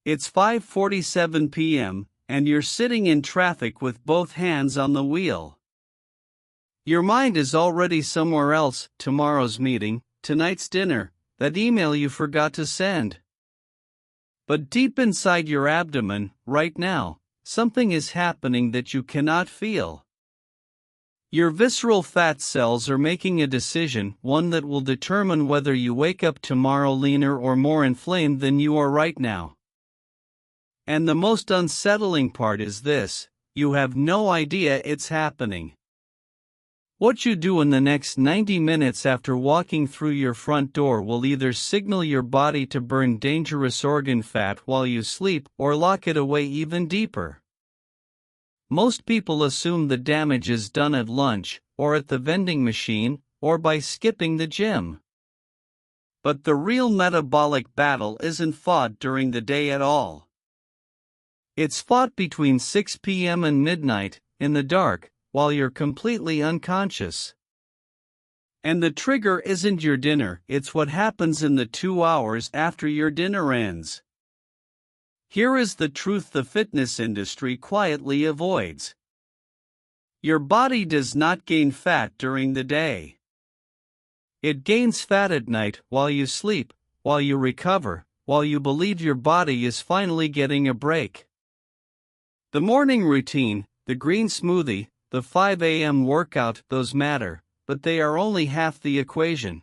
It's 5:47 p.m., and you're sitting in traffic with both hands on the wheel. Your mind is already somewhere else: tomorrow's meeting, tonight's dinner, that email you forgot to send. But deep inside your abdomen, right now, something is happening that you cannot feel. Your visceral fat cells are making a decision, one that will determine whether you wake up tomorrow leaner or more inflamed than you are right now. And the most unsettling part is this: you have no idea it's happening. What you do in the next 90 minutes after walking through your front door will either signal your body to burn dangerous organ fat while you sleep or lock it away even deeper. Most people assume the damage is done at lunch, or at the vending machine, or by skipping the gym. But the real metabolic battle isn't fought during the day at all. It's fought between 6 p.m. and midnight, in the dark, while you're completely unconscious. And the trigger isn't your dinner, it's what happens in the 2 hours after your dinner ends. Here is the truth the fitness industry quietly avoids. Your body does not gain fat during the day. It gains fat at night, while you sleep, while you recover, while you believe your body is finally getting a break. The morning routine, the green smoothie, the 5 a.m. workout, those matter, but they are only half the equation.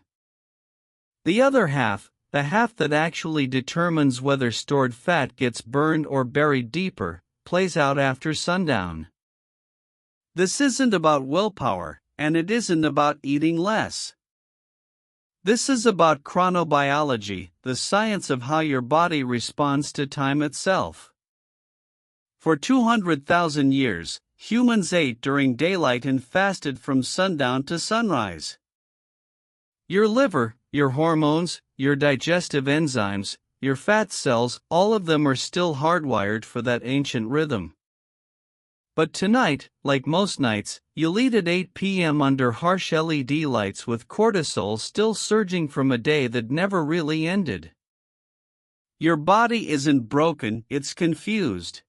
The other half, the half that actually determines whether stored fat gets burned or buried deeper, plays out after sundown. This isn't about willpower, and it isn't about eating less. This is about chronobiology, the science of how your body responds to time itself. For 200,000 years, humans ate during daylight and fasted from sundown to sunrise. Your liver, your hormones, your digestive enzymes, your fat cells, all of them are still hardwired for that ancient rhythm. But tonight, like most nights, you'll eat at 8 p.m. under harsh LED lights with cortisol still surging from a day that never really ended. Your body isn't broken, it's confused.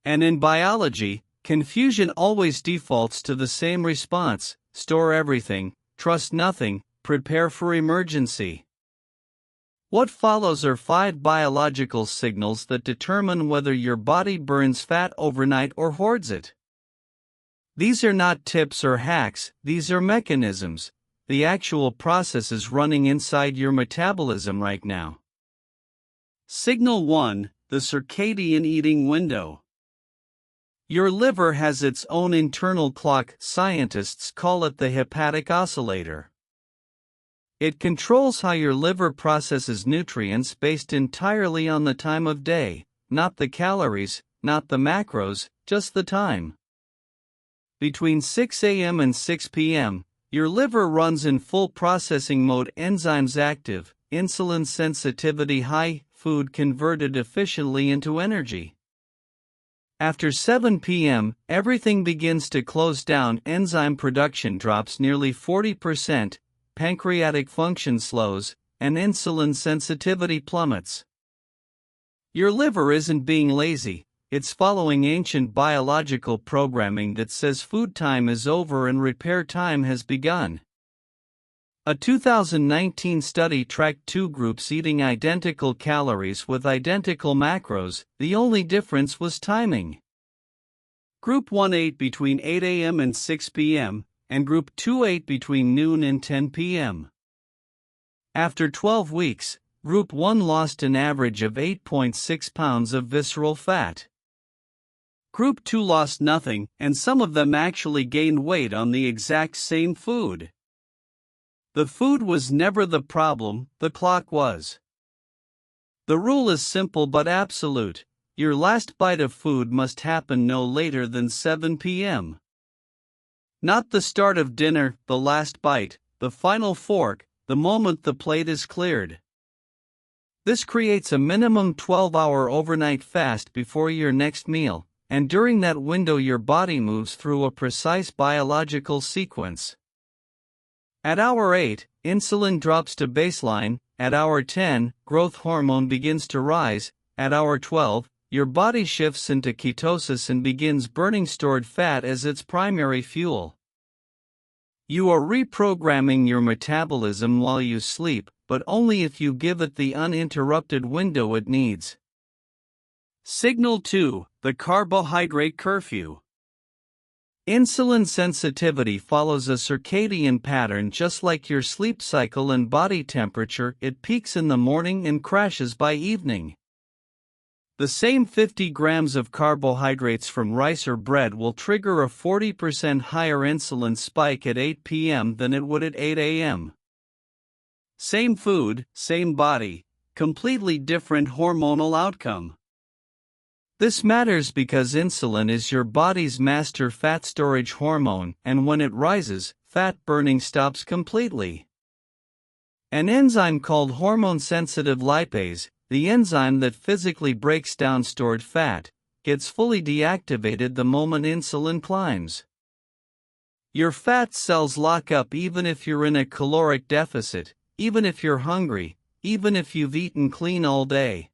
And in biology, confusion always defaults to the same response: store everything, trust nothing, prepare for emergency. What follows are 5 biological signals that determine whether your body burns fat overnight or hoards it. These are not tips or hacks, these are mechanisms, the actual processes running inside your metabolism right now. Signal 1: the circadian eating window. Your liver has its own internal clock. Scientists call it the hepatic oscillator. It controls how your liver processes nutrients based entirely on the time of day, not the calories, not the macros, just the time. Between 6 a.m. and 6 p.m., your liver runs in full processing mode: enzymes active, insulin sensitivity high, food converted efficiently into energy. After 7 p.m., everything begins to close down: enzyme production drops nearly 40%, pancreatic function slows, and insulin sensitivity plummets. Your liver isn't being lazy, it's following ancient biological programming that says food time is over and repair time has begun. A 2019 study tracked 2 groups eating identical calories with identical macros, the only difference was timing. Group 1 ate between 8 a.m. and 6 p.m., and Group 2 ate between noon and 10 p.m. After 12 weeks, Group 1 lost an average of 8.6 pounds of visceral fat. Group 2 lost nothing, and some of them actually gained weight on the exact same food. The food was never the problem, the clock was. The rule is simple but absolute: your last bite of food must happen no later than 7 p.m. Not the start of dinner, the last bite, the final fork, the moment the plate is cleared. This creates a minimum 12-hour overnight fast before your next meal, and during that window your body moves through a precise biological sequence. At hour 8, insulin drops to baseline, at hour 10, growth hormone begins to rise, at hour 12, your body shifts into ketosis and begins burning stored fat as its primary fuel. You are reprogramming your metabolism while you sleep, but only if you give it the uninterrupted window it needs. Signal 2, the carbohydrate curfew. Insulin sensitivity follows a circadian pattern just like your sleep cycle and body temperature. It peaks in the morning and crashes by evening. The same 50 grams of carbohydrates from rice or bread will trigger a 40% higher insulin spike at 8 p.m. than it would at 8 a.m. Same food, same body, completely different hormonal outcome. This matters because insulin is your body's master fat storage hormone, and when it rises, fat burning stops completely. An enzyme called hormone-sensitive lipase, the enzyme that physically breaks down stored fat, gets fully deactivated the moment insulin climbs. Your fat cells lock up even if you're in a caloric deficit, even if you're hungry, even if you've eaten clean all day.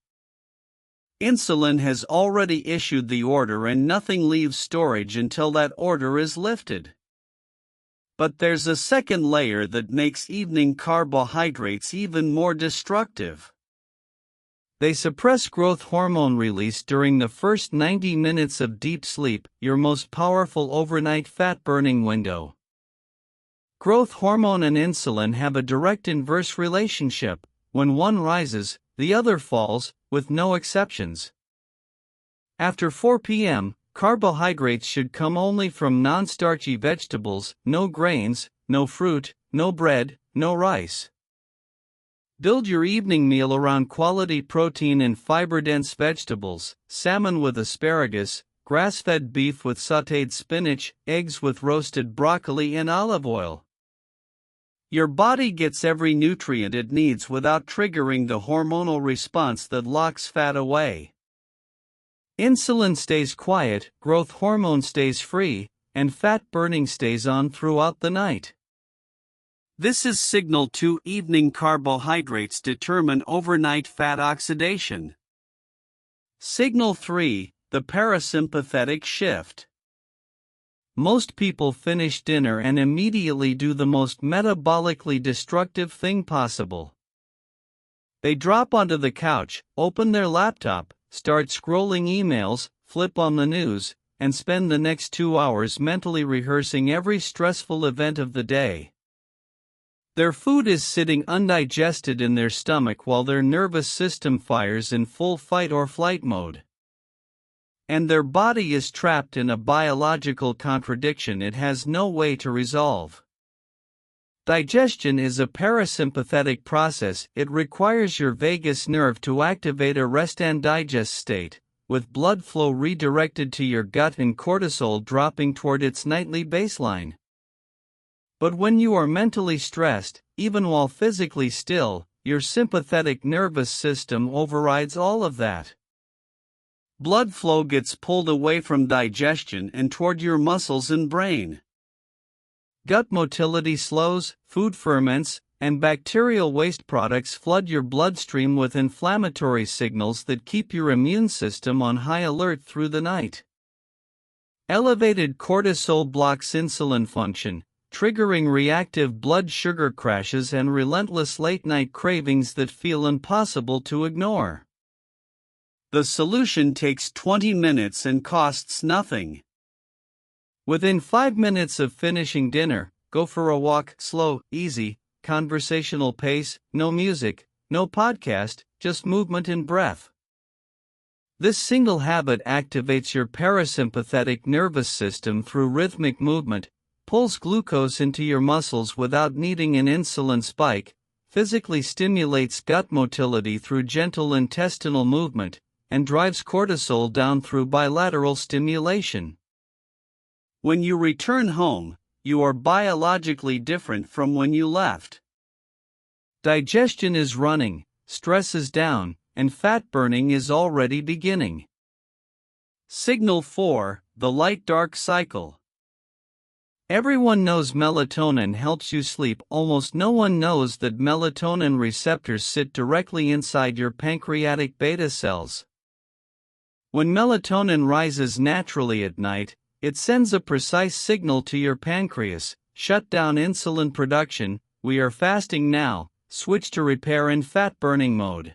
Insulin has already issued the order and nothing leaves storage until that order is lifted. But there's a second layer that makes evening carbohydrates even more destructive. They suppress growth hormone release during the first 90 minutes of deep sleep, your most powerful overnight fat-burning window. Growth hormone and insulin have a direct inverse relationship. When one rises, the other falls, with no exceptions. After 4 p.m., carbohydrates should come only from non-starchy vegetables, no grains, no fruit, no bread, no rice. Build your evening meal around quality protein and fiber-dense vegetables, salmon with asparagus, grass-fed beef with sautéed spinach, eggs with roasted broccoli and olive oil. Your body gets every nutrient it needs without triggering the hormonal response that locks fat away. Insulin stays quiet, growth hormone stays free, and fat burning stays on throughout the night. This is signal 2. Evening carbohydrates determine overnight fat oxidation. Signal 3. The parasympathetic shift. Most people finish dinner and immediately do the most metabolically destructive thing possible. They drop onto the couch, open their laptop, start scrolling emails, flip on the news, and spend the next 2 hours mentally rehearsing every stressful event of the day. Their food is sitting undigested in their stomach while their nervous system fires in full fight or flight mode. And their body is trapped in a biological contradiction it has no way to resolve. Digestion is a parasympathetic process. It requires your vagus nerve to activate a rest and digest state, with blood flow redirected to your gut and cortisol dropping toward its nightly baseline. But when you are mentally stressed, even while physically still, your sympathetic nervous system overrides all of that. Blood flow gets pulled away from digestion and toward your muscles and brain. Gut motility slows, food ferments, and bacterial waste products flood your bloodstream with inflammatory signals that keep your immune system on high alert through the night. Elevated cortisol blocks insulin function, triggering reactive blood sugar crashes and relentless late-night cravings that feel impossible to ignore. The solution takes 20 minutes and costs nothing. Within 5 minutes of finishing dinner, go for a walk, slow, easy, conversational pace, no music, no podcast, just movement and breath. This single habit activates your parasympathetic nervous system through rhythmic movement, pulls glucose into your muscles without needing an insulin spike, physically stimulates gut motility through gentle intestinal movement, and drives cortisol down through bilateral stimulation. When you return home, you are biologically different from when you left. Digestion is running, stress is down, and fat burning is already beginning. Signal 4, the light-dark cycle. Everyone knows melatonin helps you sleep. Almost no one knows that melatonin receptors sit directly inside your pancreatic beta cells. When melatonin rises naturally at night, it sends a precise signal to your pancreas: shut down insulin production, we are fasting now, switch to repair and fat burning mode.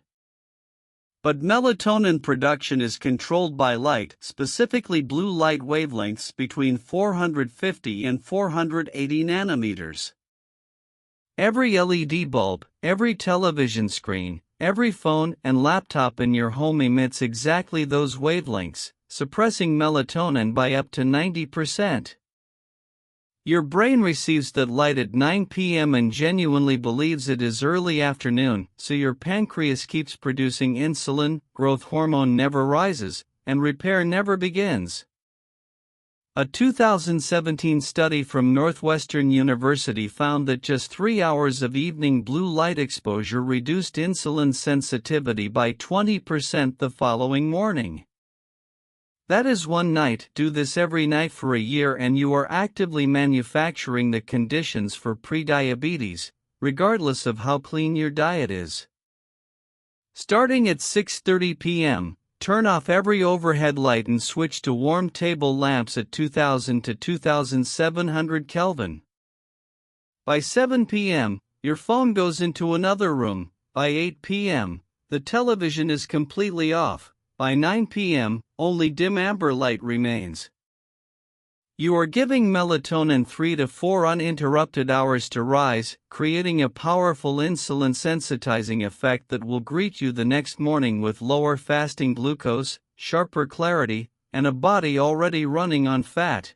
But melatonin production is controlled by light, specifically blue light wavelengths between 450 and 480 nanometers. Every LED bulb, every television screen, every phone and laptop in your home emits exactly those wavelengths, suppressing melatonin by up to 90%. Your brain receives that light at 9 p.m. and genuinely believes it is early afternoon, so your pancreas keeps producing insulin, growth hormone never rises, and repair never begins. A 2017 study from Northwestern University found that just 3 hours of evening blue light exposure reduced insulin sensitivity by 20% the following morning. That is one night. Do this every night for a year and you are actively manufacturing the conditions for prediabetes, regardless of how clean your diet is. Starting at 6:30 p.m., turn off every overhead light and switch to warm table lamps at 2000 to 2700 Kelvin. By 7 p.m., your phone goes into another room. By 8 p.m., the television is completely off. By 9 p.m., only dim amber light remains. You are giving melatonin 3 to 4 uninterrupted hours to rise, creating a powerful insulin sensitizing effect that will greet you the next morning with lower fasting glucose, sharper clarity, and a body already running on fat.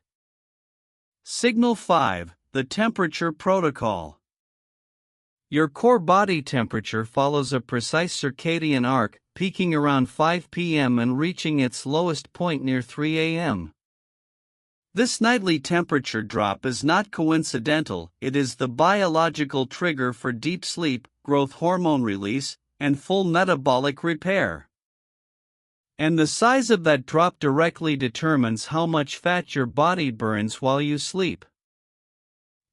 Signal 5: The temperature protocol. Your core body temperature follows a precise circadian arc, peaking around 5 p.m. and reaching its lowest point near 3 a.m. This nightly temperature drop is not coincidental, it is the biological trigger for deep sleep, growth hormone release, and full metabolic repair. And the size of that drop directly determines how much fat your body burns while you sleep.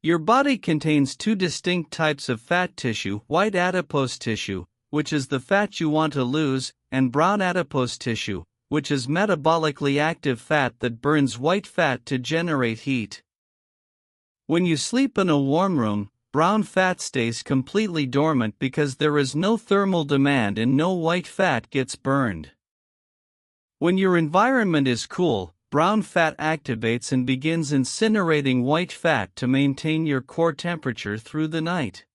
Your body contains two distinct types of fat tissue: white adipose tissue, which is the fat you want to lose, and brown adipose tissue, which is metabolically active fat that burns white fat to generate heat. When you sleep in a warm room, brown fat stays completely dormant because there is no thermal demand and no white fat gets burned. When your environment is cool, brown fat activates and begins incinerating white fat to maintain your core temperature through the night.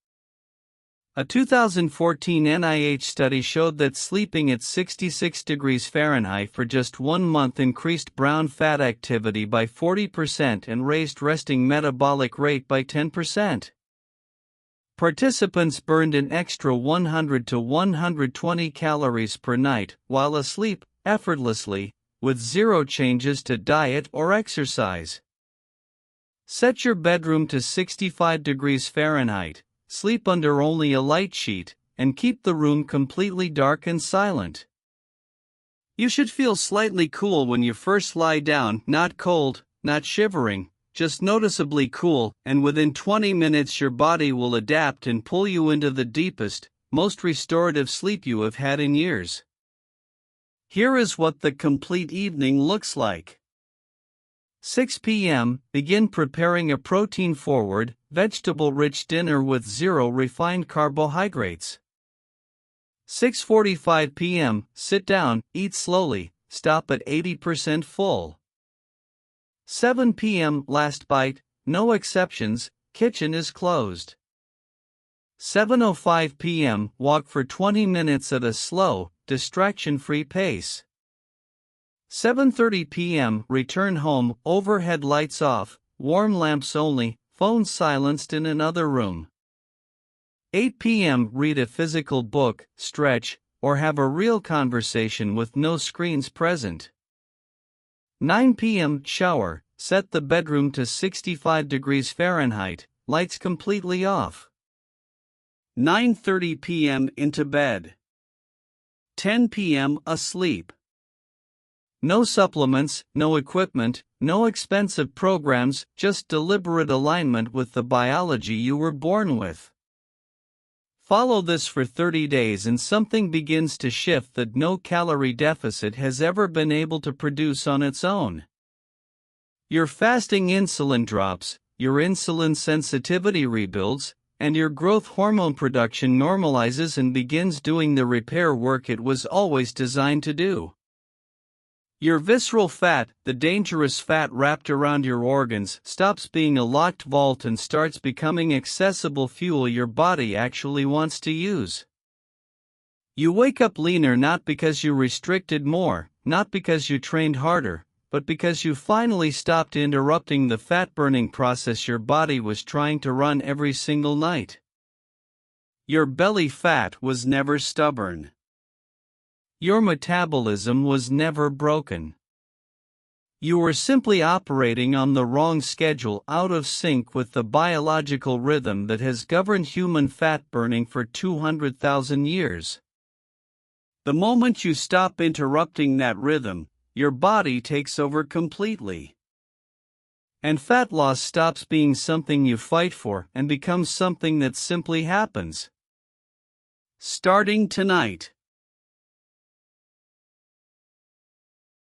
A 2014 NIH study showed that sleeping at 66 degrees Fahrenheit for just 1 month increased brown fat activity by 40% and raised resting metabolic rate by 10%. Participants burned an extra 100 to 120 calories per night while asleep, effortlessly, with zero changes to diet or exercise. Set your bedroom to 65 degrees Fahrenheit, sleep under only a light sheet, and keep the room completely dark and silent. You should feel slightly cool when you first lie down, not cold, not shivering, just noticeably cool, and within 20 minutes your body will adapt and pull you into the deepest, most restorative sleep you have had in years. Here is what the complete evening looks like. 6 p.m., begin preparing a protein-forward, vegetable-rich dinner with zero refined carbohydrates. 6:45 p.m., sit down, eat slowly, stop at 80% full. 7 p.m., last bite, no exceptions, kitchen is closed. 7:05 p.m., walk for 20 minutes at a slow, distraction-free pace. 7:30 p.m., return home, overhead lights off, warm lamps only, phone silenced in another room. 8 p.m., read a physical book, stretch, or have a real conversation with no screens present. 9 p.m., shower, set the bedroom to 65 degrees Fahrenheit, lights completely off. 9:30 p.m., into bed. 10 p.m., asleep. No supplements, no equipment, no expensive programs, just deliberate alignment with the biology you were born with. Follow this for 30 days and something begins to shift that no calorie deficit has ever been able to produce on its own. Your fasting insulin drops, your insulin sensitivity rebuilds, and your growth hormone production normalizes and begins doing the repair work it was always designed to do. Your visceral fat, the dangerous fat wrapped around your organs, stops being a locked vault and starts becoming accessible fuel your body actually wants to use. You wake up leaner not because you restricted more, not because you trained harder, but because you finally stopped interrupting the fat-burning process your body was trying to run every single night. Your belly fat was never stubborn. Your metabolism was never broken. You were simply operating on the wrong schedule, out of sync with the biological rhythm that has governed human fat burning for 200,000 years. The moment you stop interrupting that rhythm, your body takes over completely. And fat loss stops being something you fight for and becomes something that simply happens. Starting tonight.